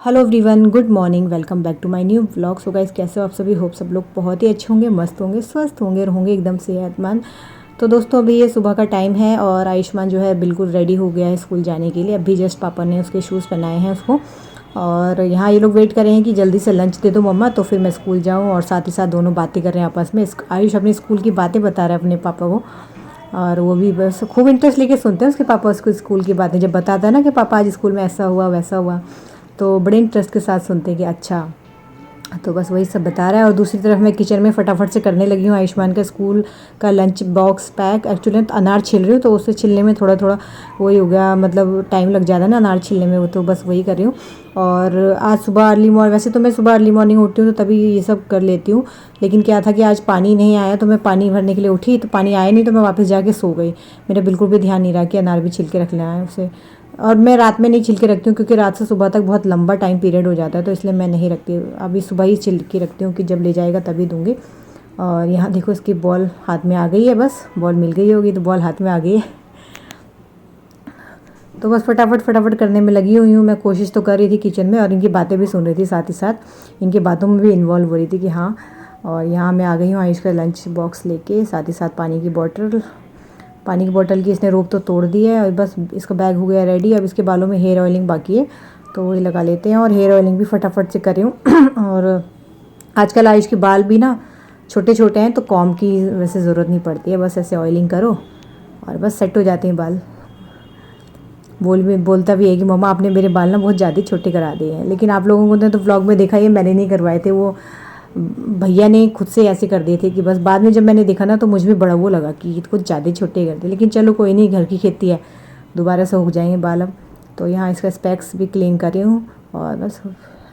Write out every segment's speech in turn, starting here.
Hello everyone, good morning. Welcome back to my new vlog. So guys, कैसे हो आप सभी? होप सब लोग बहुत ही अच्छे होंगे, मस्त होंगे, स्वस्थ होंगे और होंगे एकदम सेहतमंद। तो दोस्तों, अभी ये सुबह का टाइम है और आयुष्मान जो है बिल्कुल रेडी हो गया है स्कूल जाने के लिए। अभी जस्ट पापा ने उसके शूज़ पहनाए हैं उसको, और यहाँ ये लोग वेट कर रहे हैं कि जल्दी से लंच दे दो मम्मा, तो फिर मैं स्कूल जाऊँ। और साथ ही साथ दोनों बातें कर रहे हैं आपस में। आयुष अपनी स्कूल की बातें बता रहा है अपने पापा को, और वो भी बस खूब इंटरेस्ट लेके सुनते हैं उसके पापा उसको स्कूल की बातें। जब बताता है ना कि पापा आज स्कूल में ऐसा हुआ वैसा हुआ, तो बड़े इंटरेस्ट के साथ सुनते हैं कि अच्छा। तो बस वही सब बता रहा है। और दूसरी तरफ मैं किचन में फटाफट से करने लगी हूँ आयुष्मान का स्कूल का लंच बॉक्स पैक। एक्चुअली अनार छिल रही हूँ, तो उसे छिलने में थोड़ा थोड़ा वही हो गया, मतलब टाइम लग जाता है ना अनार छिलने में, वो तो बस वही कर रही हूँ। और आज सुबह अर्ली मॉर्निंग, वैसे तो मैं सुबह अर्ली मॉर्निंग उठती हूँ तो तभी ये सब कर लेती हूँ, लेकिन क्या था कि आज पानी नहीं आया, तो मैं पानी भरने के लिए उठी तो पानी आया नहीं, तो मैं वापस जाके सो गई। मेरा बिल्कुल भी ध्यान नहीं रहा कि अनार भी छिल के रखना है उसे। और मैं रात में नहीं छिल के रखती हूँ, क्योंकि रात से सुबह तक बहुत लंबा टाइम पीरियड हो जाता है, तो इसलिए मैं नहीं रखती। अभी सुबह ही छिल के रखती हूँ कि जब ले जाएगा तभी दूँगी। और यहाँ देखो इसकी बॉल हाथ में आ गई है, बस बॉल मिल गई होगी तो बॉल हाथ में आ गई है। तो बस फटाफट फटाफट करने में लगी हुई हूँ। मैं कोशिश तो कर रही थी किचन में, और इनकी बातें भी सुन रही थी, साथ ही साथ इनकी बातों में भी इन्वॉल्व हो रही थी कि हाँ। और यहाँ मैं आ गई हूँ आयुष का लंच बॉक्स लेके, साथ ही साथ पानी की बोतल की इसने रोक तो तोड़ दी है, और बस इसका बैग हो गया रेडी। अब इसके बालों में हेयर ऑयलिंग बाकी है, तो वही लगा लेते हैं। और हेयर ऑयलिंग भी फटाफट से कर रही हूँ। और आजकल आयुष के बाल भी ना छोटे छोटे हैं, तो कॉम की वैसे ज़रूरत नहीं पड़ती है, बस ऐसे ऑयलिंग करो और बस सेट हो जाते हैं बाल। बोलता भी है कि मम्मा आपने मेरे बाल ना बहुत ज़्यादा छोटे करा दिए हैं, लेकिन आप लोगों ने तो व्लॉग में देखा, ये मैंने नहीं करवाए थे, वो भैया ने खुद से ऐसे कर दिए थे। कि बस बाद में जब मैंने देखा ना, तो मुझे भी बड़ा वो लगा कि कुछ ज़्यादा छोटे कर दिए, लेकिन चलो कोई नहीं, घर की खेती है, दोबारा से उग जाएंगे बाल अब। तो यहाँ इसका स्पेक्स भी क्लीन कर रही हूँ, और बस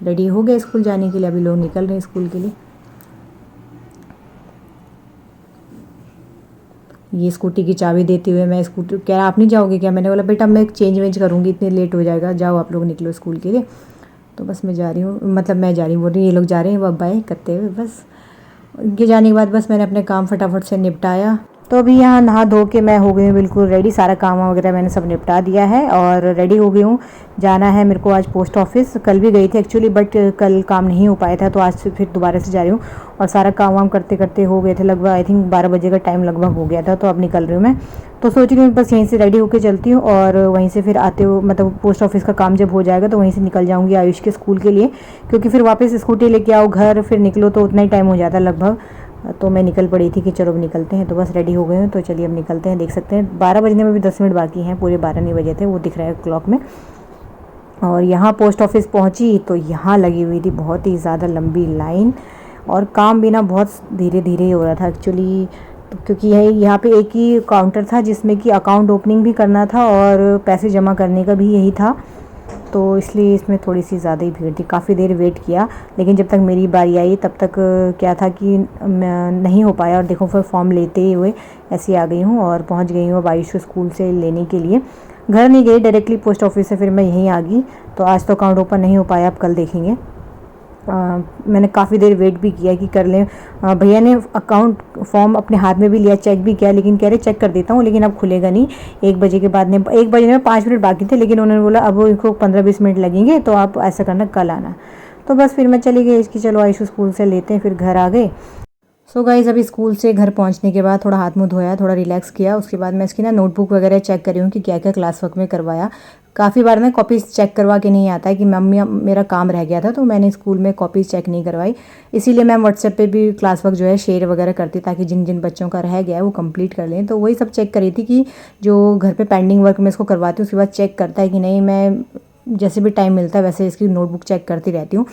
रेडी हो गए स्कूल जाने के लिए। अभी लोग निकल रहे हैं स्कूल के लिए। ये स्कूटी की चाबी देते हुए मैं स्कूटी कह रहा, आप नहीं जाओगे क्या? मैंने बोला बेटा मैं चेंज वेंज करूँगी, इतनी लेट हो जाएगा, जाओ आप लोग निकलो स्कूल के लिए। तो बस मैं जा रही हूँ, मतलब मैं जा रही हूँ बोल रही, ये लोग जा रहे हैं वो बाय करते हुए। बस उनके जाने के बाद बस मैंने अपने काम फटाफट से निपटाया। तो अभी यहाँ नहा धो के मैं हो गई हूँ बिल्कुल रेडी, सारा काम वगैरह मैंने सब निपटा दिया है और रेडी हो गई हूँ। जाना है मेरे को आज पोस्ट ऑफिस। कल भी गई थी एक्चुअली, बट कल काम नहीं हो पाया था, तो आज फिर दोबारा से जा रही हूँ। और सारा काम वाम करते करते हो गए थे लगभग, आई थिंक 12 बजे का टाइम लगभग हो गया था, तो अब निकल रही हूँ मैं। तो सोच रही हूँ बस यहीं से रेडी होकर चलती हूँ, और वहीं से फिर आते हो, मतलब पोस्ट ऑफिस का काम जब हो जाएगा तो वहीं से निकल जाऊँगी आयुष के स्कूल के लिए, क्योंकि फिर वापस स्कूटी लेके आओ घर, फिर निकलो तो उतना ही टाइम हो जाता है लगभग। तो मैं निकल पड़ी थी कि चलो अब निकलते हैं, तो बस रेडी हो गए हैं, तो चलिए अब निकलते हैं। देख सकते हैं 12 बजने में भी 10 मिनट बाकी हैं, पूरे 12 नहीं बजे थे, वो दिख रहा है क्लॉक में। और यहाँ पोस्ट ऑफिस पहुँची तो यहाँ लगी हुई थी बहुत ही ज़्यादा लंबी लाइन, और काम भी ना बहुत धीरे धीरे ही हो रहा था एक्चुअली, क्योंकि यहाँ पे एक ही काउंटर था जिसमें कि अकाउंट ओपनिंग भी करना था और पैसे जमा करने का भी यही था, तो इसलिए इसमें थोड़ी सी ज़्यादा ही भीड़ थी। काफ़ी देर वेट किया, लेकिन जब तक मेरी बारी आई तब तक क्या था कि नहीं हो पाया। और देखो फिर फॉर्म लेते हुए ऐसे आ गई हूँ और पहुँच गई हूँ अब आयुष को स्कूल से लेने के लिए। घर नहीं गई, डायरेक्टली पोस्ट ऑफिस से फिर मैं यहीं आ गई। तो आज तो अकाउंट ओपन नहीं हो पाया, अब कल देखेंगे। मैंने काफ़ी देर वेट भी किया कि कर लें। भैया ने अकाउंट फॉर्म अपने हाथ में भी लिया, चेक भी किया, लेकिन कह रहे चेक कर देता हूँ, लेकिन अब खुलेगा नहीं। 1 बजे के बाद, ने 1 बजे में 5 मिनट बाकी थे, लेकिन उन्होंने बोला अब इनको 15-20 मिनट लगेंगे, तो आप ऐसा करना कल आना। तो बस फिर मैं चली गई इसकी, चलो आयुष स्कूल से लेते हैं, फिर घर आ गए। सो गाइज़, अभी स्कूल से घर पहुंचने के बाद थोड़ा हाथ मुंह धोया, थोड़ा रिलैक्स किया। उसके बाद मैं इसकी ना नोटबुक वगैरह चेक करी हूँ कि क्या क्या क्लास वर्क में करवाया। काफ़ी बार ना कॉपीज़ चेक करवा के नहीं आता है कि मम्मी मेरा काम रह गया था, तो मैंने स्कूल में कॉपीज़ चेक नहीं करवाई। इसीलिए मैं व्हाट्सएप पे भी क्लास वर्क जो है शेयर वगैरह करती, ताकि जिन जिन बच्चों का रह गया है वो कंप्लीट कर लें। तो वही सब चेक करी थी कि जो घर पे पेंडिंग वर्क मैं इसको करवाती हूँ, उसके बाद चेक करता है कि नहीं। मैं जैसे भी टाइम मिलता है वैसे इसकी नोटबुक चेक करती रहती हूँ,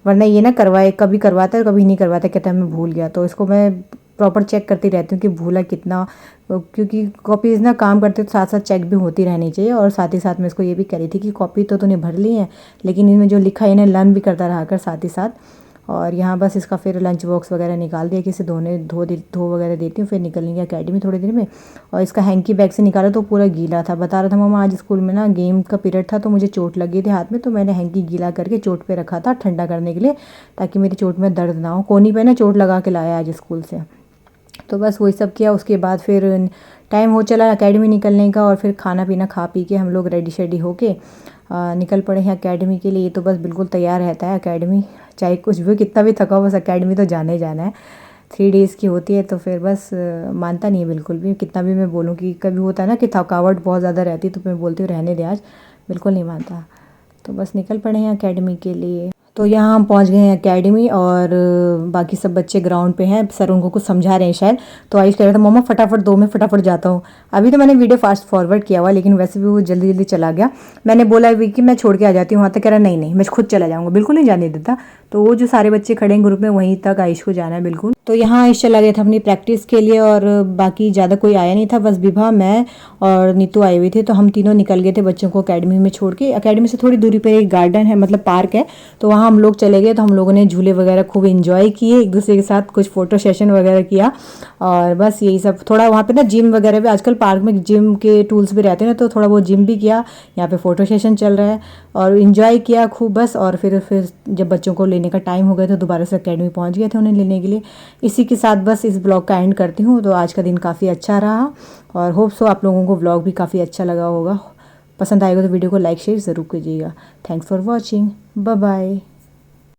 वरना ये ना करवाए, कभी करवाता है कभी नहीं करवाता, कहता है मैं भूल गया। तो इसको मैं प्रॉपर चेक करती रहती हूँ कि भूला कितना, क्योंकि कॉपीज़ ना काम करते तो साथ साथ चेक भी होती रहनी चाहिए। और साथ ही साथ मैं इसको ये भी करी थी कि कॉपी तो तूने भर ली है, लेकिन इनमें जो लिखा है इन्हें लर्न भी करता रहा कर साथ ही साथ। और यहाँ बस इसका फिर लंच बॉक्स वगैरह निकाल दिया, कि इसे धो वगैरह देती हूँ, फिर निकलेंगे अकेडमी थोड़ी देर में। और इसका हैंकी बैग से निकाला तो पूरा गीला था, बता रहा था मम्मा आज स्कूल में ना गेम का पीरियड था, तो मुझे चोट लगी थी हाथ में, तो मैंने हैंकी गीला करके चोट पे रखा था ठंडा करने के लिए, ताकि मेरी चोट में दर्द ना हो। कोनी पे ना चोट लगा के लाया आज स्कूल से। तो बस वही सब किया। उसके बाद फिर टाइम हो चला एकेडमी निकलने का, और फिर खाना पीना खा पी के हम लोग रेडी शेडी होके निकल पड़े हैं एकेडमी के लिए। तो बस बिल्कुल तैयार रहता है एकेडमी, चाहे कुछ भी कितना भी थका हो, बस एकेडमी तो जाना ही जाना है। 3 डेज़ की होती है, तो फिर बस मानता नहीं है बिल्कुल भी। कितना भी मैं बोलूँ कि कभी होता है ना कि थकावट बहुत ज़्यादा रहती है, तो मैं बोलती हूँ रहने दे आज, बिल्कुल नहीं मानता। तो बस निकल पड़े हैं एकेडमी के लिए। तो यहाँ हम पहुँच गए हैं एकेडमी, और बाकी सब बच्चे ग्राउंड पे हैं। सर उनको कुछ समझा रहे हैं शायद। तो आयुष कह रहा था मम्मा फटाफट दो, मैं फटाफट जाता हूँ। अभी तो मैंने वीडियो फास्ट फॉरवर्ड किया हुआ, लेकिन वैसे भी वो जल्दी जल्दी चला गया। मैंने बोला भी कि मैं छोड़ के आ जाती हूँ वहाँ तक, कह रहा नहीं नहीं मैं खुद चला जाऊँगा, बिल्कुल नहीं जाने देता। तो वो जो सारे बच्चे खड़े हैं ग्रुप में, वहीं तक आयुष को जाना है बिल्कुल। तो यहाँ आयुष चला गया था अपनी प्रैक्टिस के लिए, और बाकी ज़्यादा कोई आया नहीं था, बस विभा, मैं और नीतू आए हुए थे। तो हम तीनों निकल गए थे बच्चों को एकेडमी में छोड़ के। एकेडमी से थोड़ी दूरी पर एक गार्डन है, मतलब पार्क है, तो वहाँ हम लोग चले गए। तो हम लोगों ने झूले वगैरह खूब एंजॉय किए, एक दूसरे के साथ कुछ फ़ोटो सेशन वगैरह किया, और बस यही सब। थोड़ा वहाँ पे ना जिम वगैरह भी, आजकल पार्क में जिम के टूल्स भी रहते हैं ना, तो थोड़ा वो जिम भी किया। यहाँ पे फ़ोटो सेशन चल रहा है, और इन्जॉय किया खूब बस। और फिर जब बच्चों को लेने का टाइम हो गया तो दोबारा से एकेडमी पहुँच गए थे उन्हें लेने के लिए। इसी के साथ बस इस ब्लॉग का एंड करती हूँ। तो आज का दिन काफ़ी अच्छा रहा, और होप सो आप लोगों को ब्लॉग भी काफ़ी अच्छा लगा होगा। पसंद आएगा तो वीडियो को लाइक शेयर ज़रूर कीजिएगा। Thanks for watching, bye bye.